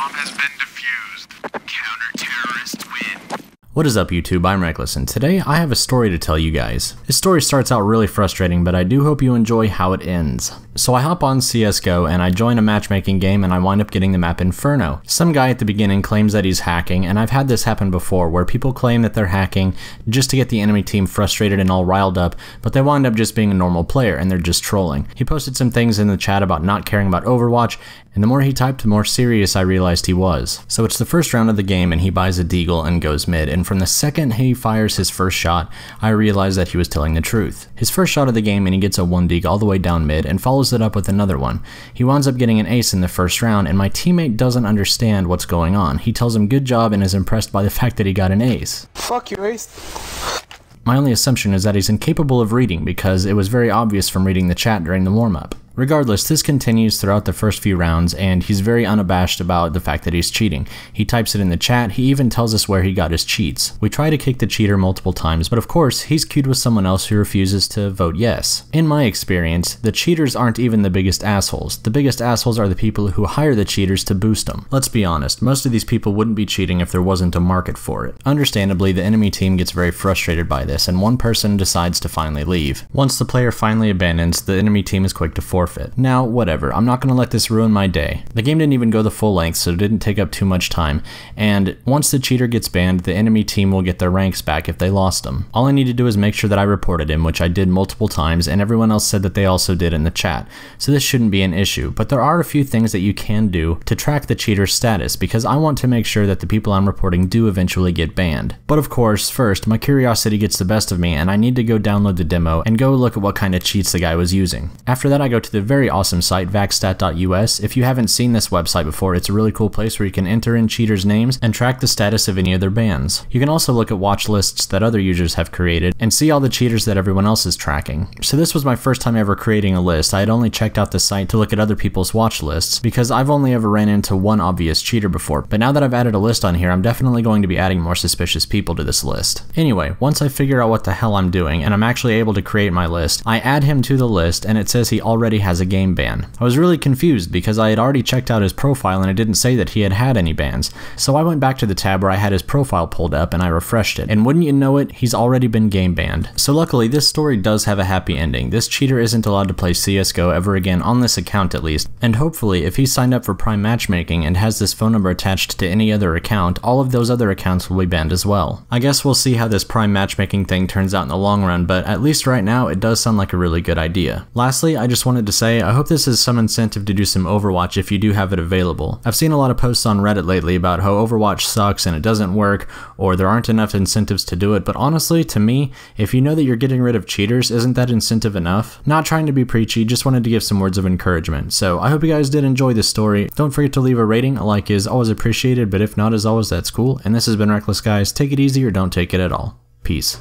Bomb has been defused. Counter-terrorists win. What is up YouTube, I'm Reckless, and today I have a story to tell you guys. This story starts out really frustrating, but I do hope you enjoy how it ends. So I hop on CSGO and I join a matchmaking game and I wind up getting the map Inferno. Some guy at the beginning claims that he's hacking, and I've had this happen before where people claim that they're hacking just to get the enemy team frustrated and all riled up, but they wind up just being a normal player and they're just trolling. He posted some things in the chat about not caring about Overwatch, and the more he typed, the more serious I realized he was. So it's the first round of the game and he buys a deagle and goes mid, and from the second he fires his first shot, I realized that he was telling the truth. His first shot of the game and he gets a 1 all the way down mid and follows it up with another one. He winds up getting an ace in the first round, and my teammate doesn't understand what's going on. He tells him good job and is impressed by the fact that he got an ace. Fuck you, ace. My only assumption is that he's incapable of reading because it was very obvious from reading the chat during the warm-up. Regardless, this continues throughout the first few rounds, and he's very unabashed about the fact that he's cheating. He types it in the chat, he even tells us where he got his cheats. We try to kick the cheater multiple times, but of course, he's queued with someone else who refuses to vote yes. In my experience, the cheaters aren't even the biggest assholes. The biggest assholes are the people who hire the cheaters to boost them. Let's be honest, most of these people wouldn't be cheating if there wasn't a market for it. Understandably, the enemy team gets very frustrated by this, and one person decides to finally leave. Once the player finally abandons, the enemy team is quick to forfeit. Now, whatever, I'm not going to let this ruin my day. The game didn't even go the full length, so it didn't take up too much time, and once the cheater gets banned, the enemy team will get their ranks back if they lost them. All I need to do is make sure that I reported him, which I did multiple times, and everyone else said that they also did in the chat, so this shouldn't be an issue. But there are a few things that you can do to track the cheater's status, because I want to make sure that the people I'm reporting do eventually get banned. But of course, first, my curiosity gets the best of me, and I need to go download the demo and go look at what kind of cheats the guy was using. After that, I go to the very awesome site vacstat.us. If you haven't seen this website before, it's a really cool place where you can enter in cheaters' names and track the status of any of their bans. You can also look at watch lists that other users have created and see all the cheaters that everyone else is tracking. So this was my first time ever creating a list. I had only checked out the site to look at other people's watch lists because I've only ever ran into one obvious cheater before, but now that I've added a list on here, I'm definitely going to be adding more suspicious people to this list. Anyway, once I figure out what the hell I'm doing and I'm actually able to create my list, I add him to the list and it says he already has a game ban. I was really confused because I had already checked out his profile and it didn't say that he had had any bans. So I went back to the tab where I had his profile pulled up and I refreshed it, and wouldn't you know it, he's already been game banned. So luckily this story does have a happy ending. This cheater isn't allowed to play CSGO ever again on this account at least, and hopefully if he's signed up for Prime Matchmaking and has this phone number attached to any other account, all of those other accounts will be banned as well. I guess we'll see how this Prime Matchmaking thing turns out in the long run, but at least right now it does sound like a really good idea. Lastly, I just wanted to say I hope this is some incentive to do some Overwatch if you do have it available. I've seen a lot of posts on Reddit lately about how Overwatch sucks and it doesn't work, or there aren't enough incentives to do it, but honestly, to me, if you know that you're getting rid of cheaters, isn't that incentive enough? Not trying to be preachy, just wanted to give some words of encouragement. So I hope you guys did enjoy this story. Don't forget to leave a rating. A like is always appreciated, but if not, as always, that's cool. And this has been Reckless, guys. Take it easy or don't take it at all. Peace.